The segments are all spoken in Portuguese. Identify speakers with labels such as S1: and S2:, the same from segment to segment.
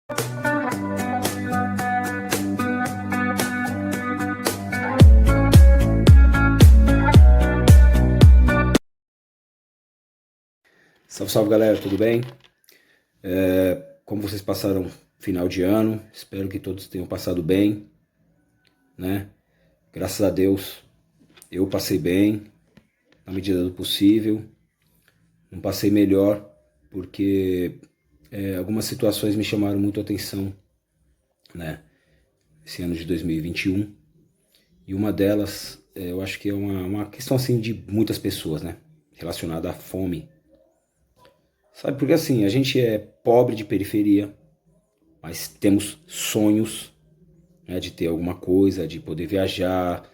S1: Salve, salve galera, tudo bem? Como vocês passaram final de ano? Espero que todos tenham passado bem, né? Graças a Deus eu passei bem, na medida do possível. Não passei melhor, porque algumas situações me chamaram muito a atenção, né? Esse ano de 2021. E uma delas, eu acho que é uma questão assim de muitas pessoas, né? Relacionada à fome. Sabe, porque assim, a gente é pobre de periferia, mas temos sonhos, né, de ter alguma coisa, de poder viajar,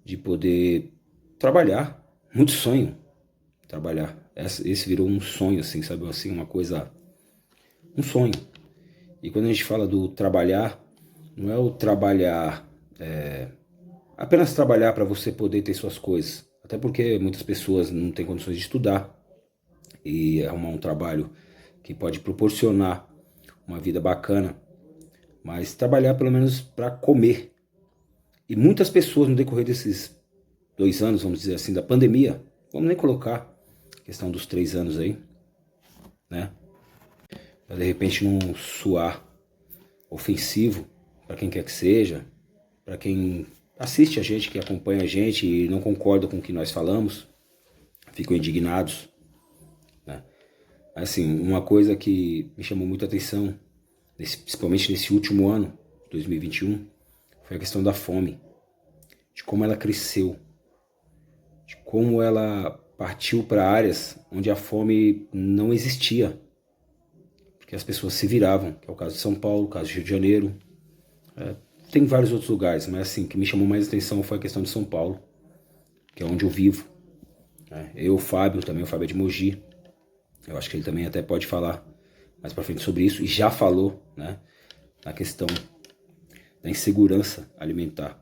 S1: de poder trabalhar. Muito sonho trabalhar. Esse virou um sonho, assim, sabe? Assim, uma coisa, um sonho. E quando a gente fala do trabalhar, não é o trabalhar, apenas trabalhar para você poder ter suas coisas. Até porque muitas pessoas não têm condições de estudar e arrumar um trabalho que pode proporcionar uma vida bacana, mas trabalhar pelo menos para comer. E muitas pessoas no decorrer desses 2 anos, vamos dizer assim, da pandemia, vamos nem colocar a questão dos 3 anos aí, né? Pra de repente não soar ofensivo para quem quer que seja, para quem assiste a gente, que acompanha a gente e não concorda com o que nós falamos, ficam indignados, né? Assim, uma coisa que me chamou muita atenção, principalmente nesse último ano, 2021, foi a questão da fome, de como ela cresceu, de como ela partiu para áreas onde a fome não existia, porque as pessoas se viravam, que é o caso de São Paulo, o caso do Rio de Janeiro, tem vários outros lugares, mas assim, o que me chamou mais atenção foi a questão de São Paulo, que é onde eu vivo, né? Eu, o Fábio é de Mogi, eu acho que ele também até pode falar mais para frente sobre isso, e já falou, né, na questão da insegurança alimentar.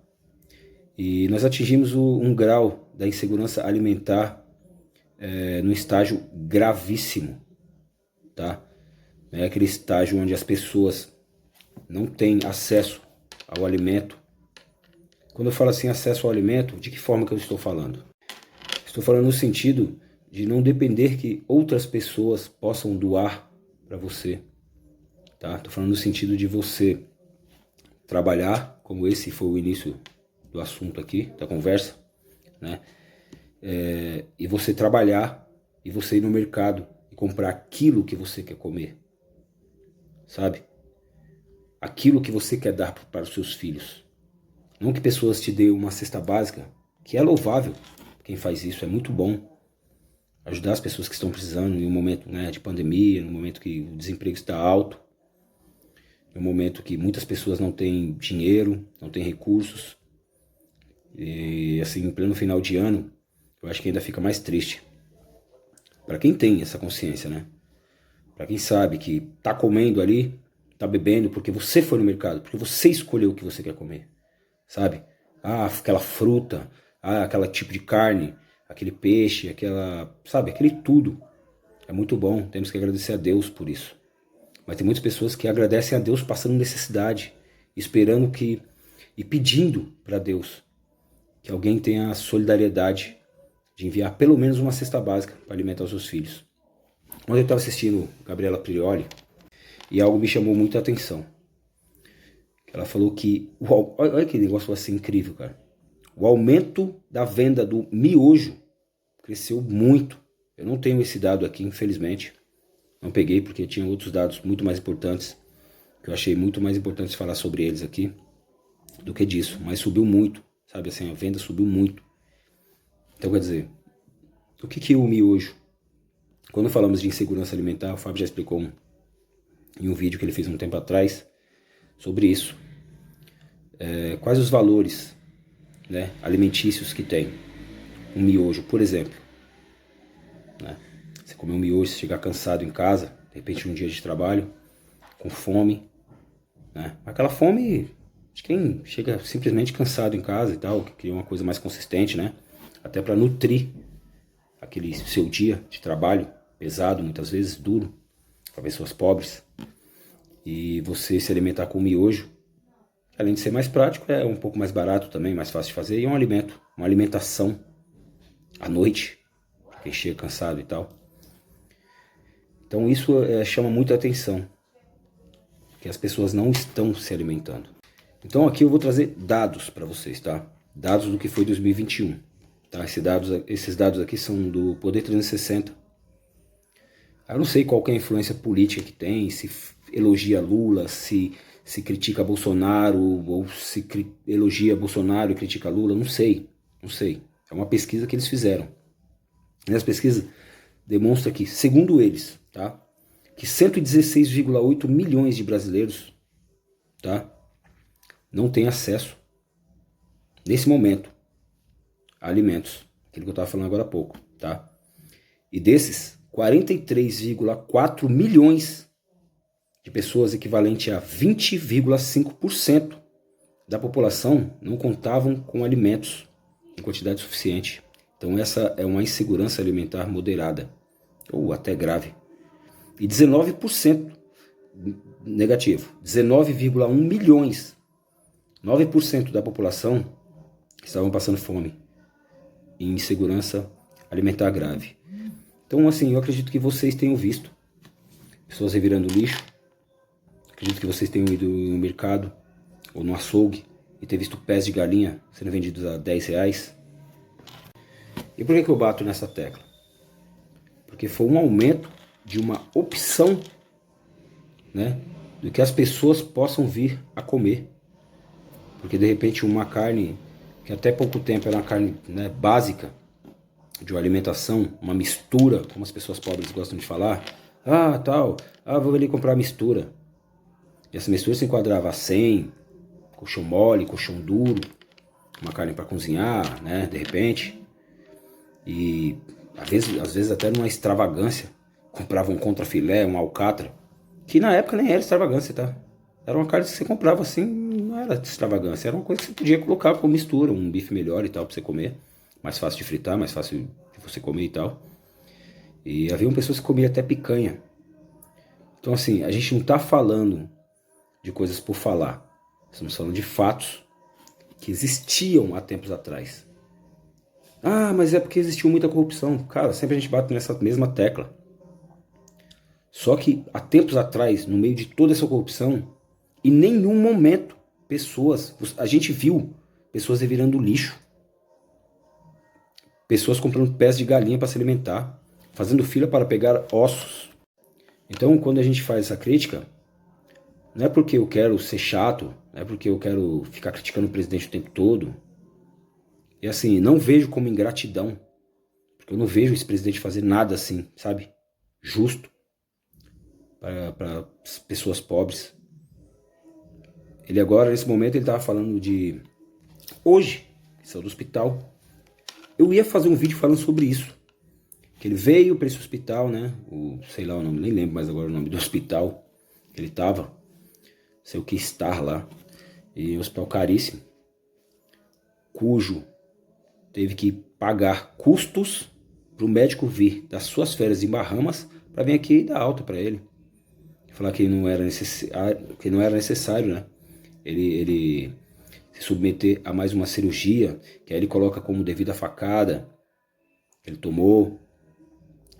S1: E nós atingimos um grau da insegurança alimentar no estágio gravíssimo, tá? É aquele estágio onde as pessoas não têm acesso ao alimento. Quando eu falo assim, acesso ao alimento, de que forma que eu estou falando? Estou falando no sentido de não depender que outras pessoas possam doar para você, tá? Estou falando no sentido de você trabalhar, como esse foi o início do assunto aqui, da conversa, né? E você trabalhar e você ir no mercado e comprar aquilo que você quer comer, sabe? Aquilo que você quer dar para os seus filhos. Não que pessoas te dêem uma cesta básica, que é louvável. Quem faz isso é muito bom. Ajudar as pessoas que estão precisando em um momento, né, de pandemia, no momento que o desemprego está alto, em um momento que muitas pessoas não têm dinheiro, não têm recursos. E assim, em pleno final de ano, eu acho que ainda fica mais triste. Para quem tem essa consciência, né? Para quem sabe que tá comendo ali, tá bebendo porque você foi no mercado, porque você escolheu o que você quer comer, sabe? Ah, aquela fruta, ah, aquele tipo de carne, aquele peixe, aquela, sabe, aquele tudo. É muito bom, temos que agradecer a Deus por isso. Mas tem muitas pessoas que agradecem a Deus passando necessidade, esperando que e pedindo para Deus que alguém tenha a solidariedade de enviar pelo menos uma cesta básica para alimentar os seus filhos. Ontem eu estava assistindo Gabriela Prioli e algo me chamou muita atenção. Ela falou que, olha que negócio assim incrível, cara. O aumento da venda do miojo cresceu muito. Eu não tenho esse dado aqui, infelizmente. Não peguei porque tinha outros dados muito mais importantes, que eu achei muito mais importante falar sobre eles aqui do que disso. Mas subiu muito, sabe assim, a venda subiu muito. Então quer dizer, o que é o miojo? Quando falamos de insegurança alimentar, o Fábio já explicou em um vídeo que ele fez um tempo atrás sobre isso. Quais os valores, né, alimentícios que tem um miojo, por exemplo, né? Você comer um miojo, você chegar cansado em casa, de repente um dia de trabalho, com fome, né? Aquela fome de quem chega simplesmente cansado em casa e tal, que queria uma coisa mais consistente, né? Até para nutrir aquele seu dia de trabalho pesado, muitas vezes duro, para pessoas pobres. e você se alimentar com miojo, além de ser mais prático, é um pouco mais barato também, mais fácil de fazer, e é um alimento, uma alimentação à noite, pra quem chega cansado e tal. Então isso chama muita atenção, que as pessoas não estão se alimentando. Então aqui eu vou trazer dados para vocês, tá? Dados do que foi 2021. Tá? Esses dados aqui são do Poder 360. Eu não sei qual que é a influência política que tem, se elogia Lula, se critica Bolsonaro, ou se elogia Bolsonaro e critica Lula, não sei. É uma pesquisa que eles fizeram. E essa pesquisa demonstra que, segundo eles, tá, que 116,8 milhões de brasileiros, tá, não têm acesso, nesse momento, a alimentos. Aquilo que eu estava falando agora há pouco. Tá? E desses, 43,4 milhões de pessoas, equivalente a 20,5% da população, não contavam com alimentos em quantidade suficiente. Então essa é uma insegurança alimentar moderada, ou até grave. E 19% negativo, 19,1 milhões, 9% da população estavam passando fome e insegurança alimentar grave. Então, assim, eu acredito que vocês tenham visto pessoas revirando lixo. Acredito que vocês tenham ido no mercado ou no açougue e ter visto pés de galinha sendo vendidos a R$10. E por que eu bato nessa tecla? Porque foi um aumento de uma opção, né, do que as pessoas possam vir a comer. Porque de repente uma carne que até pouco tempo era uma carne, né, básica de uma alimentação, uma mistura, como as pessoas pobres gostam de falar, vou ali comprar mistura. E essa mistura se enquadrava a 100, colchão mole, colchão duro, uma carne para cozinhar, né, de repente. E às vezes até numa extravagância, comprava um contrafilé, um alcatra, que na época nem era extravagância, tá? Era uma carne que você comprava assim, não era extravagância, era uma coisa que você podia colocar como mistura, um bife melhor e tal, pra você comer. Mais fácil de fritar, mais fácil de você comer e tal. E haviam pessoas que comiam até picanha. Então assim, a gente não tá falando de coisas por falar. Estamos falando de fatos que existiam há tempos atrás. Ah, mas é porque existiu muita corrupção. Cara, sempre a gente bate nessa mesma tecla. Só que há tempos atrás, no meio de toda essa corrupção, em nenhum momento a gente viu pessoas revirando lixo, pessoas comprando pés de galinha para se alimentar, fazendo fila para pegar ossos. Então, quando a gente faz essa crítica, não é porque eu quero ser chato, não é porque eu quero ficar criticando o presidente o tempo todo. E assim, não vejo como ingratidão, porque eu não vejo esse presidente fazer nada assim, sabe? Justo para pessoas pobres. Ele agora, nesse momento, ele estava falando de... Hoje, saiu do hospital. Eu ia fazer um vídeo falando sobre isso. Que ele veio para esse hospital, né? Sei lá o nome, nem lembro mais agora o nome do hospital que ele estava. Sei o que estar lá. E um hospital caríssimo. Cujo teve que pagar custos para o médico vir das suas férias em Bahamas para vir aqui e dar alta para ele. Falar que não era necessário, né? Ele se submeter a mais uma cirurgia, que aí ele coloca como devida facada que ele tomou,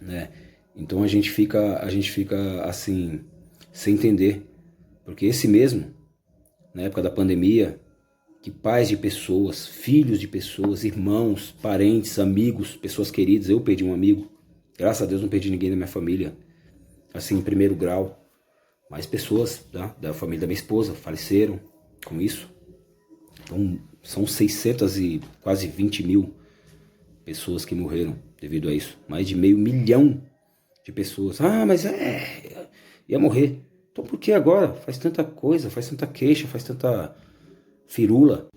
S1: né? Então a gente fica assim, sem entender, porque esse mesmo, na época da pandemia, que pais de pessoas, filhos de pessoas, irmãos, parentes, amigos, pessoas queridas, eu perdi um amigo, graças a Deus não perdi ninguém da minha família, assim, em primeiro grau, mas pessoas, tá, da família da minha esposa faleceram com isso. Então são 600 e quase 20 mil pessoas que morreram devido a isso. Mais de 500 mil de pessoas. Ah, mas ia morrer. Então por que agora? Faz tanta coisa, faz tanta queixa, faz tanta firula.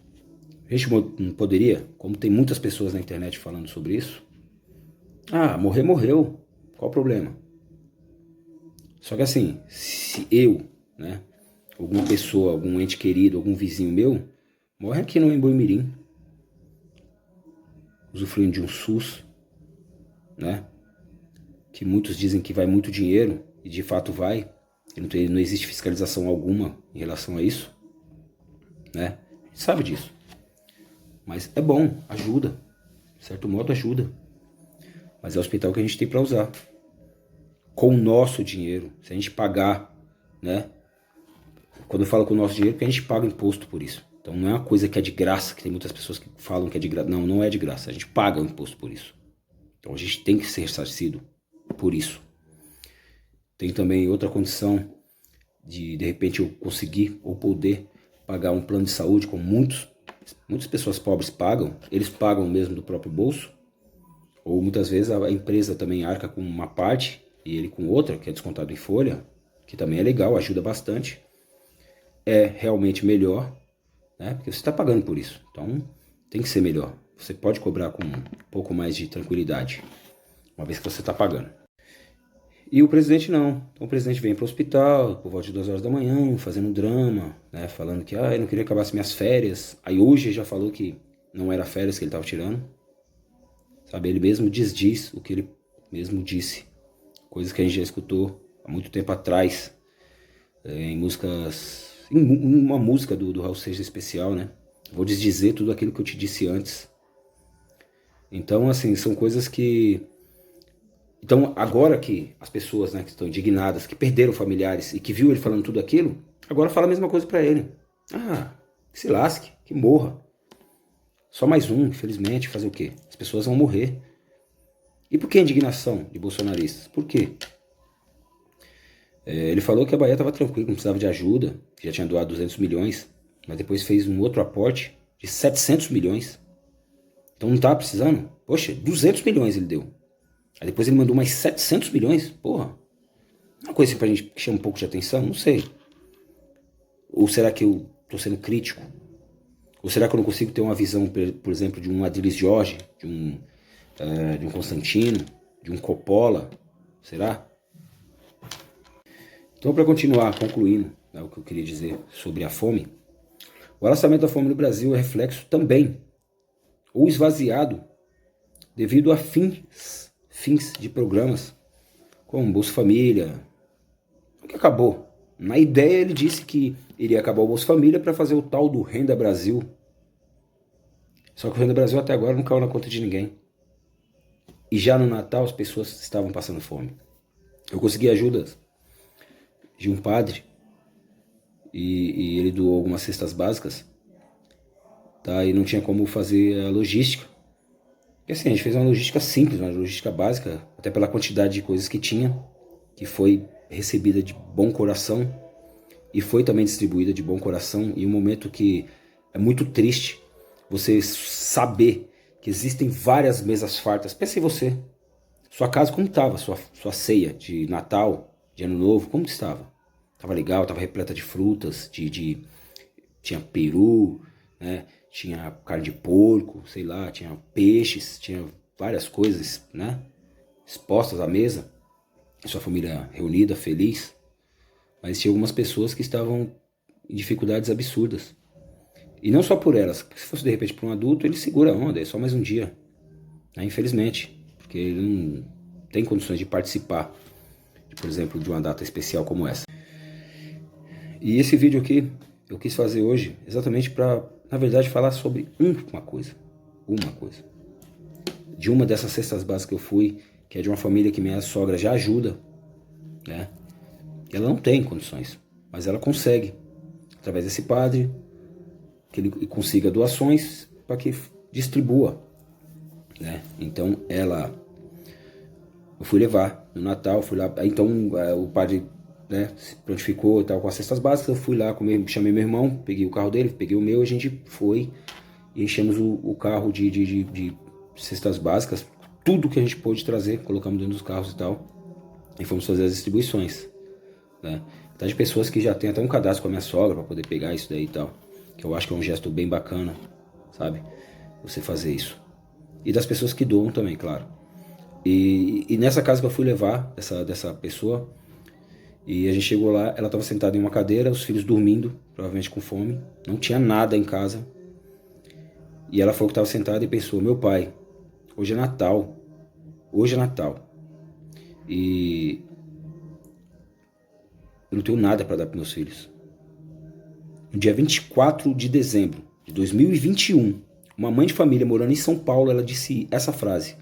S1: A gente não poderia, como tem muitas pessoas na internet falando sobre isso. Ah, morreu. Qual o problema? Só que assim, se eu, né, alguma pessoa, algum ente querido, algum vizinho meu, morre aqui no Embu-Mirim, usufruindo de um SUS, né, que muitos dizem que vai muito dinheiro, e de fato vai, não existe fiscalização alguma em relação a isso, né? A gente sabe disso. Mas é bom, ajuda. De certo modo ajuda. Mas é o hospital que a gente tem para usar. Com o nosso dinheiro. Se a gente pagar, né? Quando eu falo com o nosso dinheiro, porque a gente paga imposto por isso. Então não é uma coisa que é de graça, que tem muitas pessoas que falam que é de graça. Não, não é de graça. A gente paga o imposto por isso. Então a gente tem que ser ressarcido por isso. Tem também outra condição de repente eu conseguir ou poder pagar um plano de saúde, como muitas pessoas pobres pagam, eles pagam mesmo do próprio bolso, ou muitas vezes a empresa também arca com uma parte e ele com outra, que é descontado em folha, que também é legal, ajuda bastante. É realmente melhor, né? Porque você está pagando por isso, então tem que ser melhor. Você pode cobrar com um pouco mais de tranquilidade, uma vez que você está pagando. E o presidente não. Então o presidente vem para o hospital por volta de 2 horas da manhã, fazendo drama, né? Falando que eu não queria que acabasse minhas férias. Aí hoje já falou que não era férias que ele estava tirando. Sabe, ele mesmo desdiz o que ele mesmo disse. Coisas que a gente já escutou há muito tempo atrás, em músicas... Em uma música do Raul Seixas especial, né? Vou desdizer tudo aquilo que eu te disse antes. Então, assim, são coisas que... Então, agora que as pessoas, né, que estão indignadas, que perderam familiares e que viu ele falando tudo aquilo, agora fala a mesma coisa para ele. Que se lasque, que morra. Só mais um, infelizmente, fazer o quê? As pessoas vão morrer. E por que a indignação de bolsonaristas? Por quê? Ele falou que a Bahia estava tranquila, não precisava de ajuda, que já tinha doado 200 milhões, mas depois fez um outro aporte de 700 milhões. Então não estava precisando? Poxa, 200 milhões ele deu. Aí depois ele mandou mais 700 milhões? Porra. Uma coisa assim pra gente que chama um pouco de atenção? Não sei. Ou será que eu tô sendo crítico? Ou será que eu não consigo ter uma visão, por exemplo, de um Adriles Jorge, de um Constantino, de um Coppola? Será? Então, para continuar, concluindo, né, o que eu queria dizer sobre a fome, o alaçamento da fome no Brasil é reflexo também, ou esvaziado, devido a fins de programas, como Bolsa Família, que acabou. Na ideia ele disse que iria acabar o Bolsa Família para fazer o tal do Renda Brasil. Só que o Renda Brasil até agora não caiu na conta de ninguém. E já no Natal as pessoas estavam passando fome. Eu consegui ajudas de um padre e ele doou algumas cestas básicas, tá? E não tinha como fazer a logística. E assim, a gente fez uma logística simples, uma logística básica, até pela quantidade de coisas que tinha, que foi recebida de bom coração e foi também distribuída de bom coração, em um momento que é muito triste você saber que existem várias mesas fartas. Pense em você, sua casa como estava, sua ceia de Natal, de Ano Novo, como estava? Estava legal, estava repleta de frutas, tinha peru, né? Tinha carne de porco, sei lá, tinha peixes, tinha várias coisas, né? Expostas à mesa, sua família reunida, feliz. Mas tinha algumas pessoas que estavam em dificuldades absurdas. E não só por elas. Se fosse de repente para um adulto, ele segura a onda, é só mais um dia, né? Infelizmente, porque ele não tem condições de participar, por exemplo, de uma data especial como essa. E esse vídeo aqui eu quis fazer hoje exatamente para, na verdade, falar sobre uma coisa. De uma dessas cestas básicas que eu fui, que é de uma família que minha sogra já ajuda, né? Ela não tem condições, mas ela consegue, através desse padre, que ele consiga doações para que distribua, né? Então eu fui levar no Natal, fui lá, então o padre, né, se prontificou e tal com as cestas básicas, eu fui lá, chamei meu irmão, peguei o carro dele, peguei o meu, a gente foi e enchemos o carro de cestas básicas, tudo que a gente pôde trazer, colocamos dentro dos carros e tal, e fomos fazer as distribuições, né? Tá, de pessoas que já tem até um cadastro com a minha sogra para poder pegar isso daí e tal, que eu acho que é um gesto bem bacana, sabe? Você fazer isso. E das pessoas que doam também, claro. E nessa casa que eu fui levar dessa pessoa, e a gente chegou lá, ela estava sentada em uma cadeira, os filhos dormindo, provavelmente com fome, não tinha nada em casa. E ela falou que estava sentada e pensou: meu pai, hoje é Natal, hoje é Natal. E eu não tenho nada para dar para meus filhos. No dia 24 de dezembro de 2021, uma mãe de família morando em São Paulo, ela disse essa frase.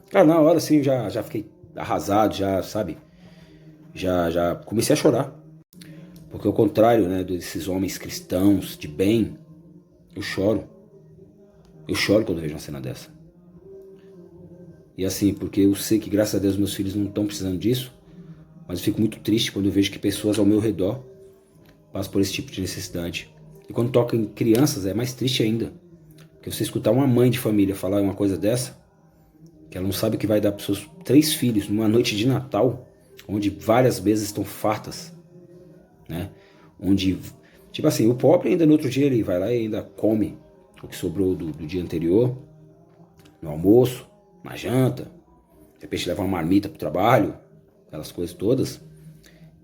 S1: Cara, na hora assim, eu já fiquei arrasado, já, sabe? Já comecei a chorar. Porque ao contrário, né, desses homens cristãos de bem, eu choro. Eu choro quando vejo uma cena dessa. E assim, porque eu sei que graças a Deus meus filhos não estão precisando disso, mas eu fico muito triste quando eu vejo que pessoas ao meu redor passam por esse tipo de necessidade. E quando toca em crianças é mais triste ainda. Porque você escutar uma mãe de família falar uma coisa dessa, que ela não sabe o que vai dar para os seus 3 filhos numa noite de Natal, onde várias mesas estão fartas, né? Onde, tipo assim, o pobre ainda no outro dia ele vai lá e ainda come o que sobrou do dia anterior, no almoço, na janta, de repente leva uma marmita pro trabalho, aquelas coisas todas.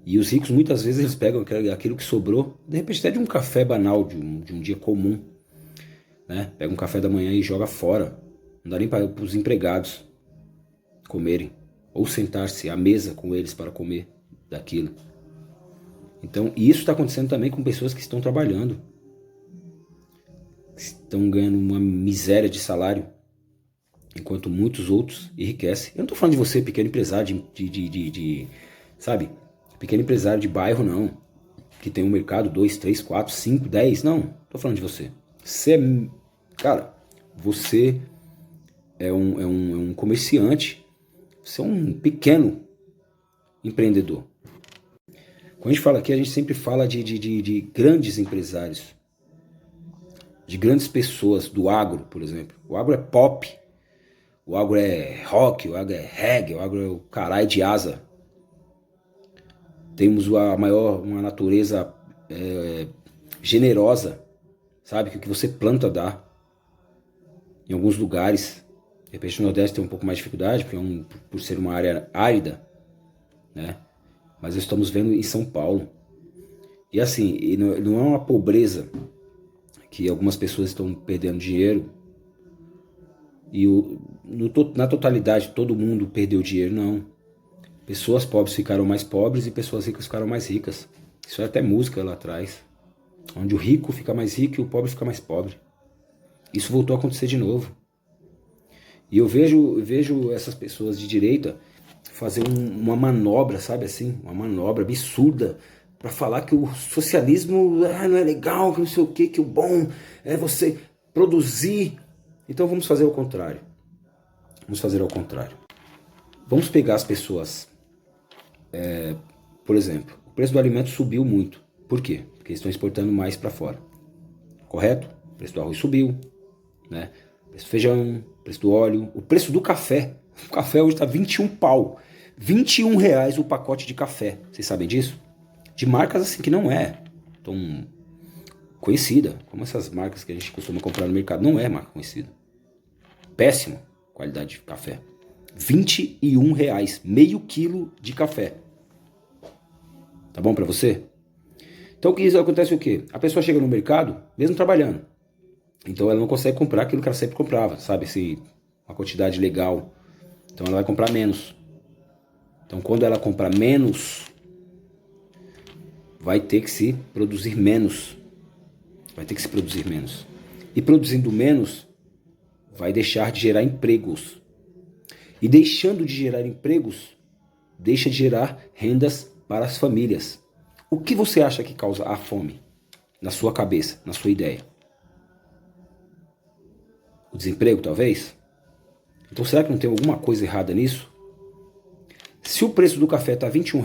S1: E os ricos muitas vezes eles pegam aquilo que sobrou, de repente até de um café banal, de um dia comum, né? Pega um café da manhã e joga fora. Não dá nem para os empregados comerem, ou sentar-se à mesa com eles para comer daquilo. Então, isso está acontecendo também com pessoas que estão trabalhando, que estão ganhando uma miséria de salário, enquanto muitos outros enriquecem. Eu não estou falando de você, pequeno empresário sabe, pequeno empresário de bairro, não, que tem um mercado 2, 3, 4, 5, 10, não, estou falando de você. Cara, você é um comerciante, você é um pequeno empreendedor. Quando a gente fala aqui, a gente sempre fala de grandes empresários, de grandes pessoas do agro, por exemplo. O agro é pop, o agro é rock, o agro é reggae, o agro é o caralho de asa. Temos uma natureza generosa, sabe? Que o que você planta dá. Em alguns lugares, de repente no Nordeste tem um pouco mais de dificuldade, porque por ser uma área árida, né? Mas estamos vendo em São Paulo. E assim, não é uma pobreza que algumas pessoas estão perdendo dinheiro e na totalidade todo mundo perdeu dinheiro, não. Pessoas pobres ficaram mais pobres e pessoas ricas ficaram mais ricas. Isso é até música lá atrás. Onde o rico fica mais rico e o pobre fica mais pobre. Isso voltou a acontecer de novo. E eu vejo essas pessoas de direita fazer uma manobra, sabe assim? Uma manobra absurda para falar que o socialismo não é legal, que não sei o que o bom é você produzir. Então vamos fazer o contrário. Vamos fazer ao contrário. Vamos pegar as pessoas. Por exemplo, o preço do alimento subiu muito. Por quê? Porque eles estão exportando mais para fora. Correto? O preço do arroz subiu, né? O preço do feijão, o preço do óleo, o preço do café. O café hoje está 21 pau. R$ 21 o pacote de café. Vocês sabem disso? De marcas assim que não é tão conhecida, como essas marcas que a gente costuma comprar no mercado. Não é marca conhecida. Péssima qualidade de café. R$ 21, meio quilo de café. Tá bom pra você? Então o que acontece o quê? A pessoa chega no mercado, mesmo trabalhando. Então ela não consegue comprar aquilo que ela sempre comprava, sabe? Uma quantidade legal. Então ela vai comprar menos. Então quando ela comprar menos, vai ter que se produzir menos. Vai ter que se produzir menos. E produzindo menos, vai deixar de gerar empregos. E deixando de gerar empregos, deixa de gerar rendas para as famílias. O que você acha que causa a fome? Na sua cabeça, na sua ideia? O desemprego, talvez? Então será que não tem alguma coisa errada nisso? Se o preço do café está R$ 21,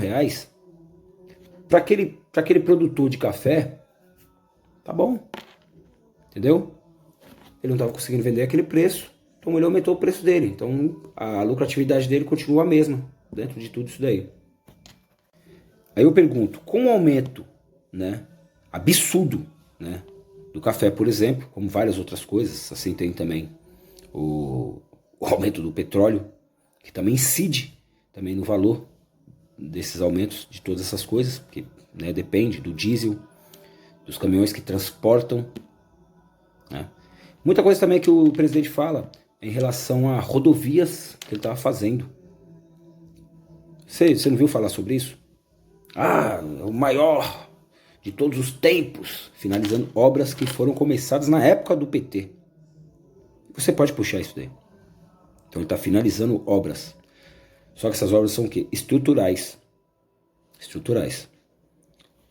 S1: para aquele produtor de café, tá bom. Entendeu? Ele não estava conseguindo vender aquele preço, então ele aumentou o preço dele. Então a lucratividade dele continua a mesma dentro de tudo isso daí. Aí eu pergunto, com o aumento, né, absurdo, né, do café, por exemplo, como várias outras coisas, assim tem também o aumento do petróleo, que também incide também no valor desses aumentos de todas essas coisas, porque, né, depende do diesel, dos caminhões que transportam, né. Muita coisa também que o presidente fala em relação a rodovias que ele estava fazendo. Você não viu falar sobre isso? Ah, é o maior de todos os tempos, finalizando obras que foram começadas na época do PT. Você pode puxar isso daí. Então ele está finalizando obras. Só que essas obras são o quê? Estruturais. Estruturais.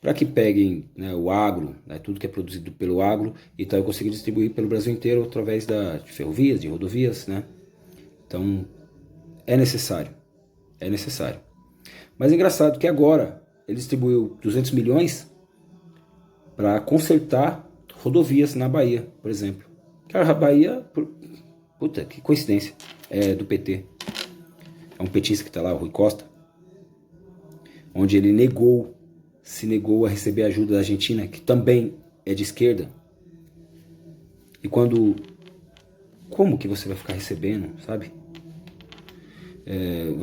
S1: Para que peguem, né, o agro, né, tudo que é produzido pelo agro, e então eu consigo distribuir pelo Brasil inteiro através de ferrovias, de rodovias, né? Então é necessário. É necessário. Mas é engraçado que agora ele distribuiu 200 milhões para consertar rodovias na Bahia, por exemplo. Cara, a Bahia, puta, que coincidência, é do PT. É um petista que está lá, o Rui Costa, onde ele se negou a receber ajuda da Argentina, que também é de esquerda. E como que você vai ficar recebendo, sabe?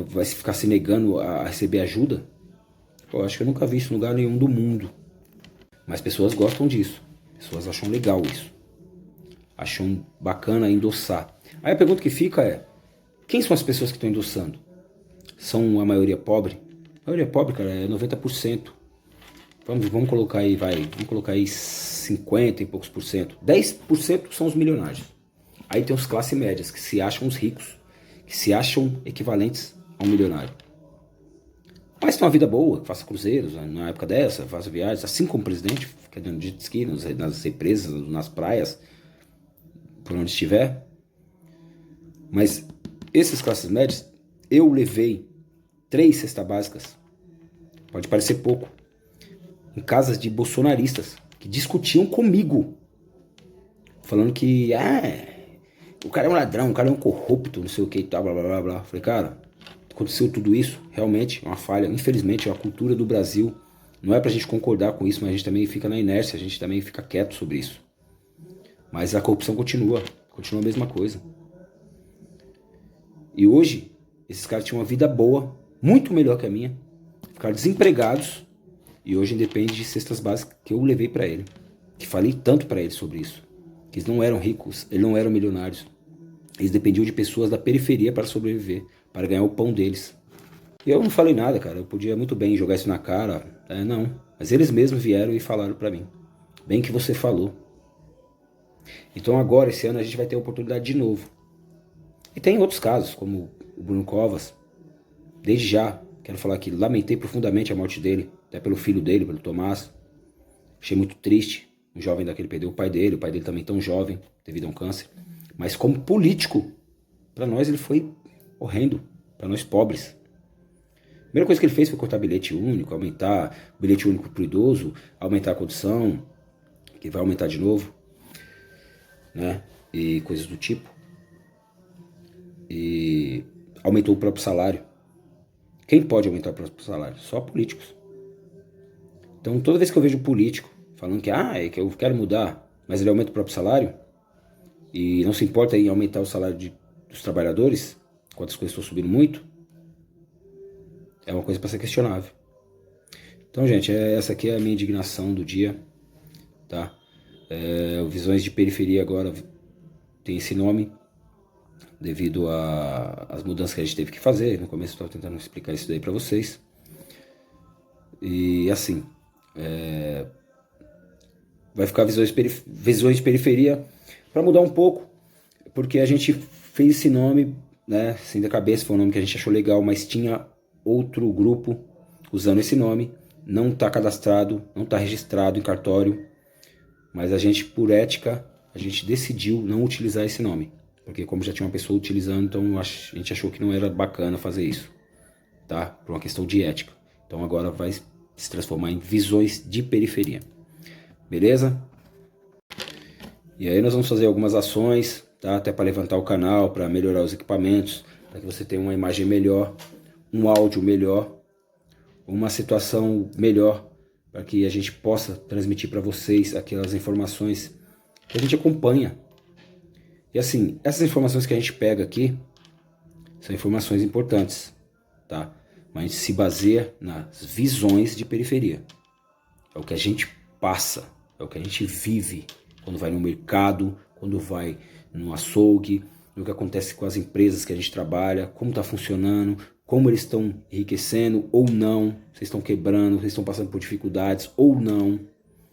S1: Vai ficar se negando a receber ajuda? Eu acho que eu nunca vi isso em lugar nenhum do mundo. Mas pessoas gostam disso. Pessoas acham legal isso. Acham bacana endossar. Aí a pergunta que fica é: quem são as pessoas que estão endossando? São a maioria pobre? A maioria pobre, cara, é 90%. Vamos colocar aí, vamos colocar aí 50 e poucos por cento. 10% são os milionários. Aí tem os classe médias, que se acham os ricos, que se acham equivalentes a um milionário. Mas tem uma vida boa, faça cruzeiros, na época dessa, faça viagens, assim como o presidente, fica dando jet ski nas represas, nas praias, por onde estiver. Mas esses classes médias, eu levei 3 cestas básicas, pode parecer pouco, em casas de bolsonaristas que discutiam comigo, falando que o cara é um ladrão, o cara é um corrupto, não sei o que e tal, blá blá blá blá. Falei, cara, aconteceu tudo isso, realmente é uma falha, infelizmente é uma cultura do Brasil, não é pra gente concordar com isso, mas a gente também fica na inércia, a gente também fica quieto sobre isso. Mas a corrupção continua a mesma coisa. E hoje, esses caras tinham uma vida boa, muito melhor que a minha, ficaram desempregados, e hoje depende de cestas básicas que eu levei pra ele, que falei tanto pra ele sobre isso, que eles não eram ricos, eles não eram milionários, eles dependiam de pessoas da periferia para sobreviver, para ganhar o pão deles. E eu não falei nada, cara, eu podia muito bem jogar isso na cara, não, mas eles mesmos vieram e falaram pra mim, bem que você falou. Então agora, esse ano, a gente vai ter a oportunidade de novo. E tem outros casos, como o Bruno Covas. Desde já, quero falar que lamentei profundamente a morte dele, até pelo filho dele, pelo Tomás. Achei muito triste, um jovem daquele perdeu o pai dele também tão jovem, devido a um câncer. Mas como político, para nós ele foi horrendo, para nós pobres. A primeira coisa que ele fez foi cortar bilhete único, aumentar o bilhete único para o idoso, aumentar a condição, que vai aumentar de novo, né? E coisas do tipo. E aumentou o próprio salário. Quem pode aumentar o próprio salário? Só políticos. Então toda vez que eu vejo um político falando que é que eu quero mudar, mas ele aumenta o próprio salário e não se importa em aumentar o salário dos trabalhadores, quando as coisas estão subindo muito, é uma coisa para ser questionável. Então, gente, essa aqui é a minha indignação do dia, tá? O Visões de Periferia agora tem esse nome devido às mudanças que a gente teve que fazer. No começo eu estava tentando explicar isso daí para vocês. E assim, vai ficar Visões de Periferia para mudar um pouco, porque a gente fez esse nome, né, assim da cabeça, foi um nome que a gente achou legal, mas tinha outro grupo usando esse nome, não está cadastrado, não está registrado em cartório, mas a gente, por ética, a gente decidiu não utilizar esse nome, porque como já tinha uma pessoa utilizando, então a gente achou que não era bacana fazer isso, tá? Por uma questão de ética. Então agora vai se transformar em Visões de Periferia. Beleza? E aí nós vamos fazer algumas ações, tá? Até para levantar o canal, para melhorar os equipamentos, para que você tenha uma imagem melhor, um áudio melhor, uma situação melhor, para que a gente possa transmitir para vocês aquelas informações que a gente acompanha. E assim, essas informações que a gente pega aqui são informações importantes, tá? Mas a gente se baseia nas visões de periferia. É o que a gente passa, é o que a gente vive quando vai no mercado, quando vai no açougue, no que acontece com as empresas que a gente trabalha, como está funcionando, como eles estão enriquecendo ou não, se estão quebrando, se estão passando por dificuldades ou não,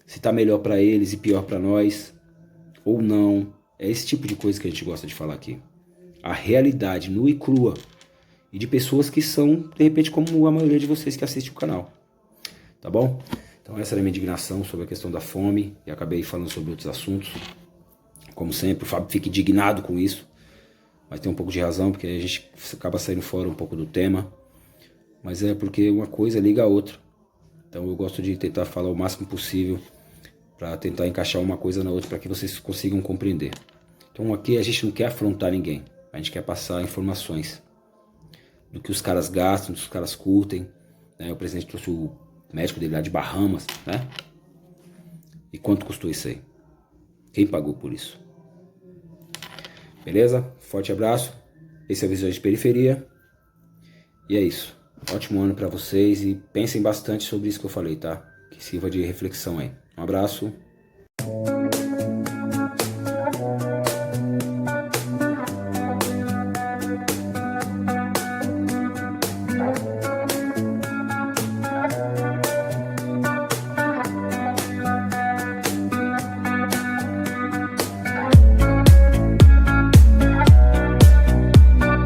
S1: se está melhor para eles e pior para nós ou não. É esse tipo de coisa que a gente gosta de falar aqui. A realidade nua e crua. E de pessoas que são, de repente, como a maioria de vocês que assistem o canal. Tá bom? Então essa era a minha indignação sobre a questão da fome. E acabei falando sobre outros assuntos. Como sempre, o Fábio fica indignado com isso. Mas tem um pouco de razão, porque a gente acaba saindo fora um pouco do tema. Mas é porque uma coisa liga a outra. Então eu gosto de tentar falar o máximo possível para tentar encaixar uma coisa na outra para que vocês consigam compreender. Então aqui a gente não quer afrontar ninguém. A gente quer passar informações do que os caras gastam, do que os caras curtem. Né? O presidente trouxe o médico dele lá de Bahamas, né? E quanto custou isso aí? Quem pagou por isso? Beleza? Forte abraço. Esse é o Visões de Periferia. E é isso. Ótimo ano para vocês e pensem bastante sobre isso que eu falei, tá? Que sirva de reflexão aí. Um abraço.